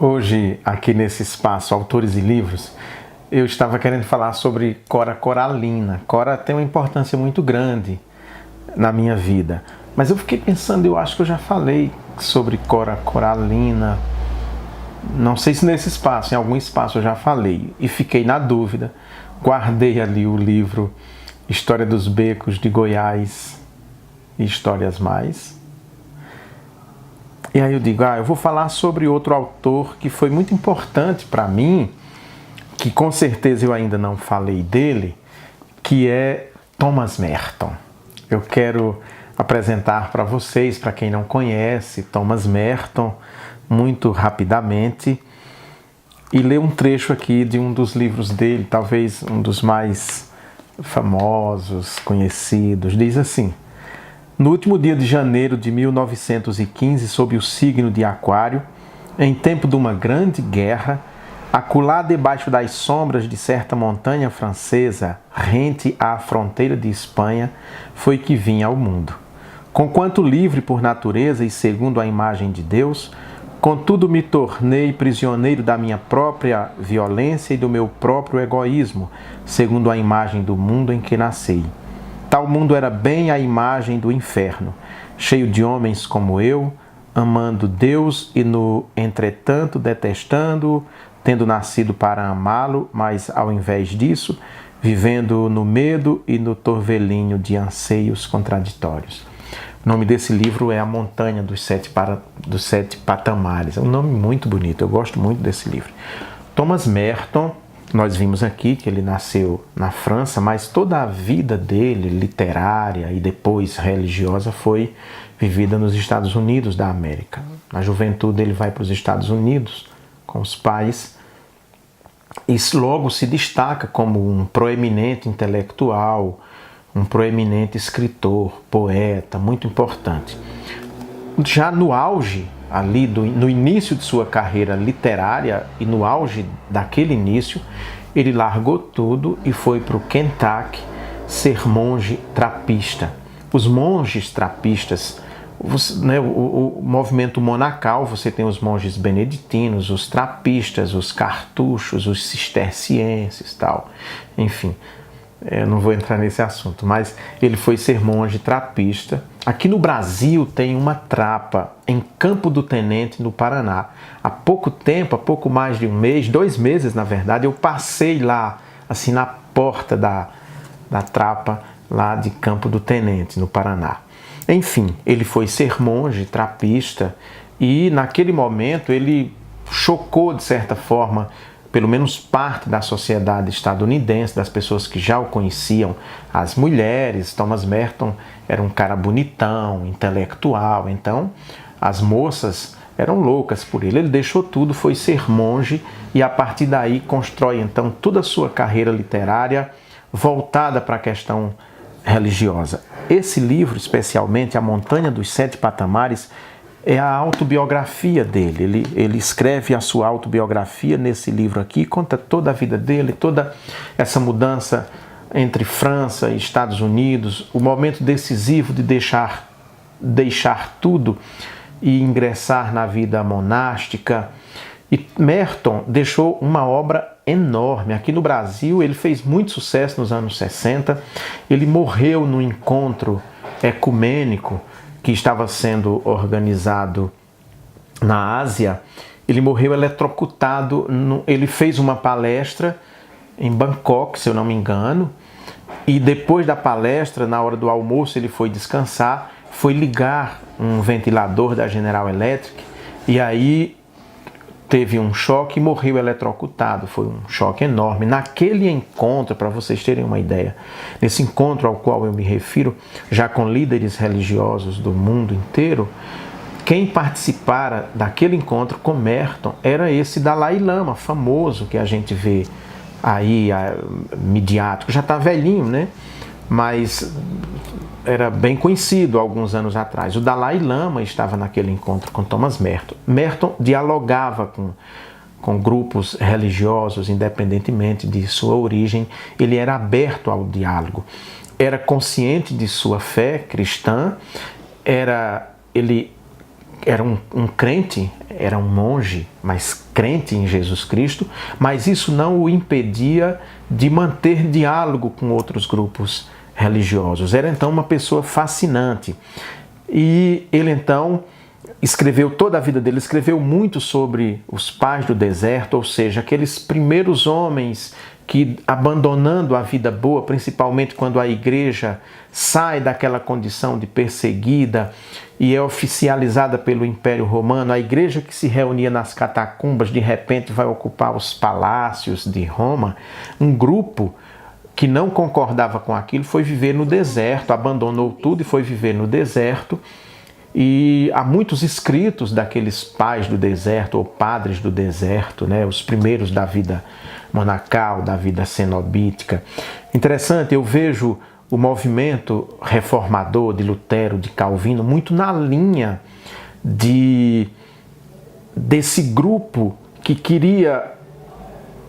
Hoje, aqui nesse espaço Autores e Livros, eu estava querendo falar sobre Cora Coralina. Cora tem uma importância muito grande na minha vida, mas eu fiquei pensando, eu acho que eu já falei sobre Cora Coralina, não sei se nesse espaço, em algum espaço eu já falei, e fiquei na dúvida. Guardei ali o livro História dos Becos de Goiás e Histórias Mais. E aí eu digo, eu vou falar sobre outro autor que foi muito importante para mim, que com certeza eu ainda não falei dele, que é Thomas Merton. Eu quero apresentar para vocês, para quem não conhece, Thomas Merton, muito rapidamente, e ler um trecho aqui de um dos livros dele, talvez um dos mais famosos, conhecidos. Diz assim: no último dia de janeiro de 1915, sob o signo de Aquário, em tempo de uma grande guerra, acolá debaixo das sombras de certa montanha francesa, rente à fronteira de Espanha, foi que vim ao mundo. Conquanto livre por natureza e segundo a imagem de Deus, contudo me tornei prisioneiro da minha própria violência e do meu próprio egoísmo, segundo a imagem do mundo em que nasci. Tal mundo era bem a imagem do inferno, cheio de homens como eu, amando Deus e no entretanto detestando-o, tendo nascido para amá-lo, mas ao invés disso, vivendo no medo e no torvelinho de anseios contraditórios. O nome desse livro é A Montanha dos Sete Patamares. É um nome muito bonito, eu gosto muito desse livro. Thomas Merton, nós vimos aqui que ele nasceu na França, mas toda a vida dele, literária e depois religiosa, foi vivida nos Estados Unidos da América. Na juventude ele vai para os Estados Unidos com os pais e logo se destaca como um proeminente intelectual, um proeminente escritor, poeta, muito importante. Já no auge, ali no início de sua carreira literária e no auge daquele início, ele largou tudo e foi para o Kentucky ser monge trapista. Os monges trapistas, o movimento monacal, você tem os monges beneditinos, os trapistas, os cartuchos, os cistercienses, tal. Enfim, eu não vou entrar nesse assunto, mas ele foi ser monge trapista. Aqui no Brasil tem uma trapa em Campo do Tenente, no Paraná. Há pouco tempo, há pouco mais de um mês, 2 meses na verdade, eu passei lá, assim, na porta da trapa lá de Campo do Tenente, no Paraná. Enfim, ele foi ser monge trapista e naquele momento ele chocou de certa forma pelo menos parte da sociedade estadunidense, das pessoas que já o conheciam, as mulheres. Thomas Merton era um cara bonitão, intelectual, então as moças eram loucas por ele. Ele deixou tudo, foi ser monge e a partir daí constrói então toda a sua carreira literária voltada para a questão religiosa. Esse livro, especialmente A Montanha dos Sete Patamares, é a autobiografia dele. Ele escreve a sua autobiografia nesse livro aqui, conta toda a vida dele, toda essa mudança entre França e Estados Unidos, o momento decisivo de deixar tudo e ingressar na vida monástica. E Merton deixou uma obra enorme. Aqui no Brasil ele fez muito sucesso nos anos 60. Ele morreu no encontro ecumênico que estava sendo organizado na Ásia. Ele morreu eletrocutado. Ele fez uma palestra em Bangkok, se eu não me engano, e depois da palestra, na hora do almoço, ele foi descansar, foi ligar um ventilador da General Electric e aí teve um choque e morreu eletrocutado. Foi um choque enorme. Naquele encontro, para vocês terem uma ideia, nesse encontro ao qual eu me refiro, já com líderes religiosos do mundo inteiro, quem participara daquele encontro com Merton era esse Dalai Lama, famoso, que a gente vê aí, midiático. Já está velhinho, né? Mas era bem conhecido alguns anos atrás. O Dalai Lama estava naquele encontro com Thomas Merton. Merton dialogava com grupos religiosos, independentemente de sua origem. Ele era aberto ao diálogo. Era consciente de sua fé cristã. Ele era um crente era um monge, mas crente em Jesus Cristo, mas isso não o impedia de manter diálogo com outros grupos religiosos. Era então uma pessoa fascinante. E ele então escreveu toda a vida dele, escreveu muito sobre os pais do deserto, ou seja, aqueles primeiros homens que, abandonando a vida boa, principalmente quando a igreja sai daquela condição de perseguida e é oficializada pelo Império Romano, a igreja que se reunia nas catacumbas, de repente vai ocupar os palácios de Roma. Um grupo que não concordava com aquilo foi viver no deserto, abandonou tudo e foi viver no deserto. E há muitos escritos daqueles pais do deserto ou padres do deserto, né? Os primeiros da vida monacal, da vida cenobítica. Interessante, eu vejo o movimento reformador de Lutero, de Calvino, muito na linha desse grupo que queria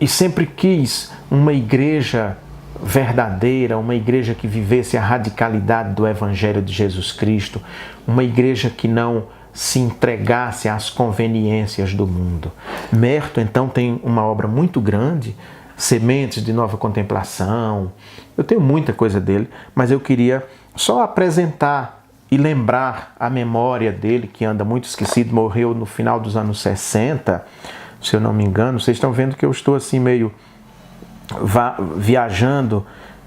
e sempre quis uma igreja verdadeira, uma igreja que vivesse a radicalidade do Evangelho de Jesus Cristo, uma igreja que não se entregasse às conveniências do mundo. Merton, então, tem uma obra muito grande, Sementes de Nova Contemplação. Eu tenho muita coisa dele, mas eu queria só apresentar e lembrar a memória dele, que anda muito esquecido, morreu no final dos anos 60, se eu não me engano. Vocês estão vendo que eu estou assim meio viajando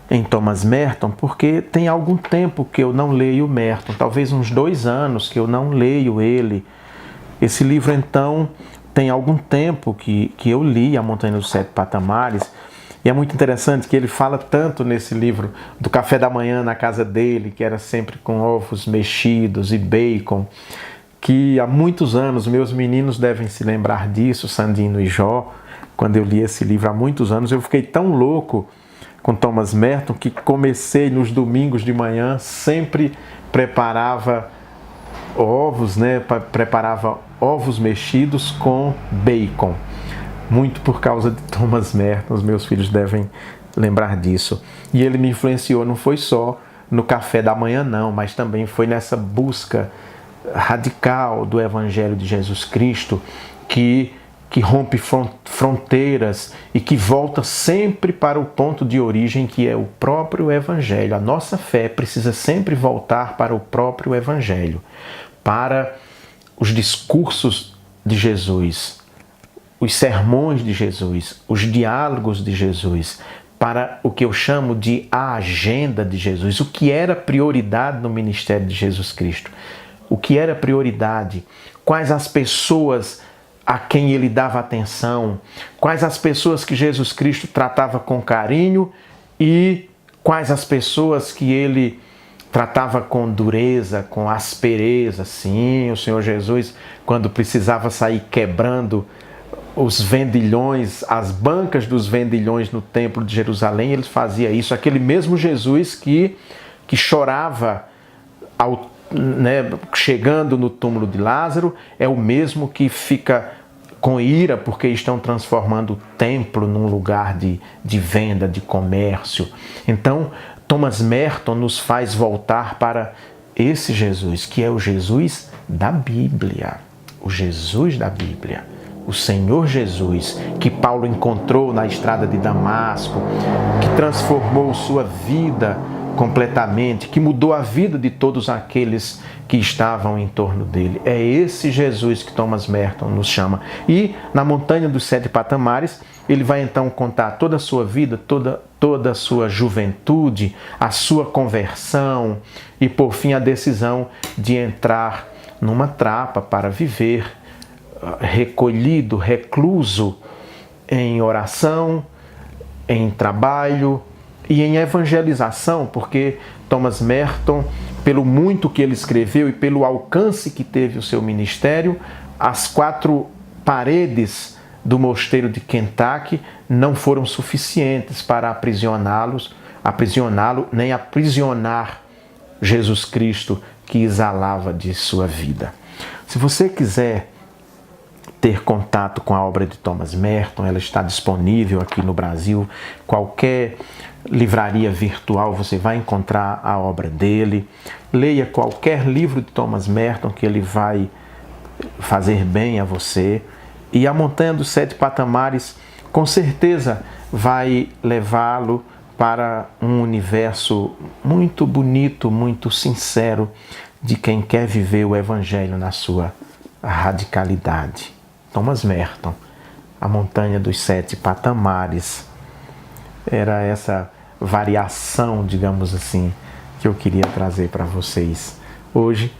em Thomas Merton, porque tem algum tempo que eu não leio Merton, talvez uns 2 anos que eu não leio ele. Esse livro, então, tem algum tempo que eu li A Montanha dos 7 Patamares, e é muito interessante que ele fala tanto nesse livro do café da manhã na casa dele, que era sempre com ovos mexidos e bacon, que há muitos anos, meus meninos devem se lembrar disso, Sandino e Jó. Quando eu li esse livro há muitos anos, eu fiquei tão louco com Thomas Merton que comecei nos domingos de manhã, sempre preparava ovos, né? Preparava ovos mexidos com bacon. Muito por causa de Thomas Merton, os meus filhos devem lembrar disso. E ele me influenciou, não foi só no café da manhã não, mas também foi nessa busca radical do Evangelho de Jesus Cristo que rompe fronteiras e que volta sempre para o ponto de origem, que é o próprio Evangelho. A nossa fé precisa sempre voltar para o próprio Evangelho, para os discursos de Jesus, os sermões de Jesus, os diálogos de Jesus, para o que eu chamo de a agenda de Jesus, o que era prioridade no ministério de Jesus Cristo, o que era prioridade, quais as pessoas a quem ele dava atenção, quais as pessoas que Jesus Cristo tratava com carinho e quais as pessoas que ele tratava com dureza, com aspereza. Sim, o Senhor Jesus, quando precisava sair quebrando os vendilhões, as bancas dos vendilhões no templo de Jerusalém, ele fazia isso. Aquele mesmo Jesus que chorava chegando no túmulo de Lázaro, é o mesmo que fica com ira porque estão transformando o templo num lugar de venda, de comércio. Então, Thomas Merton nos faz voltar para esse Jesus, que é o Jesus da Bíblia. O Jesus da Bíblia. O Senhor Jesus, que Paulo encontrou na estrada de Damasco, que transformou sua vida completamente, que mudou a vida de todos aqueles que estavam em torno dele. É esse Jesus que Thomas Merton nos chama. E na Montanha dos 7 Patamares, ele vai então contar toda a sua vida, toda a sua juventude, a sua conversão e, por fim, a decisão de entrar numa trapa para viver recolhido, recluso em oração, em trabalho e em evangelização, porque Thomas Merton, pelo muito que ele escreveu e pelo alcance que teve o seu ministério, as 4 paredes do mosteiro de Kentucky não foram suficientes para aprisioná-lo, nem aprisionar Jesus Cristo, que exalava de sua vida. Se você quiser ter contato com a obra de Thomas Merton, ela está disponível aqui no Brasil. Qualquer livraria virtual você vai encontrar a obra dele. Leia qualquer livro de Thomas Merton que ele vai fazer bem a você. E a Montanha dos Sete Patamares com certeza vai levá-lo para um universo muito bonito, muito sincero de quem quer viver o Evangelho na sua radicalidade. Thomas Merton, a Montanha dos Sete Patamares. Era essa variação, digamos assim, que eu queria trazer para vocês hoje,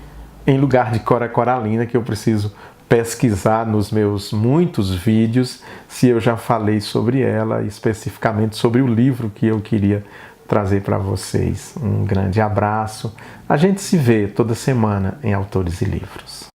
em lugar de Cora Coralina, que eu preciso pesquisar nos meus muitos vídeos se eu já falei sobre ela, especificamente sobre o livro que eu queria trazer para vocês. Um grande abraço. A gente se vê toda semana em Autores e Livros.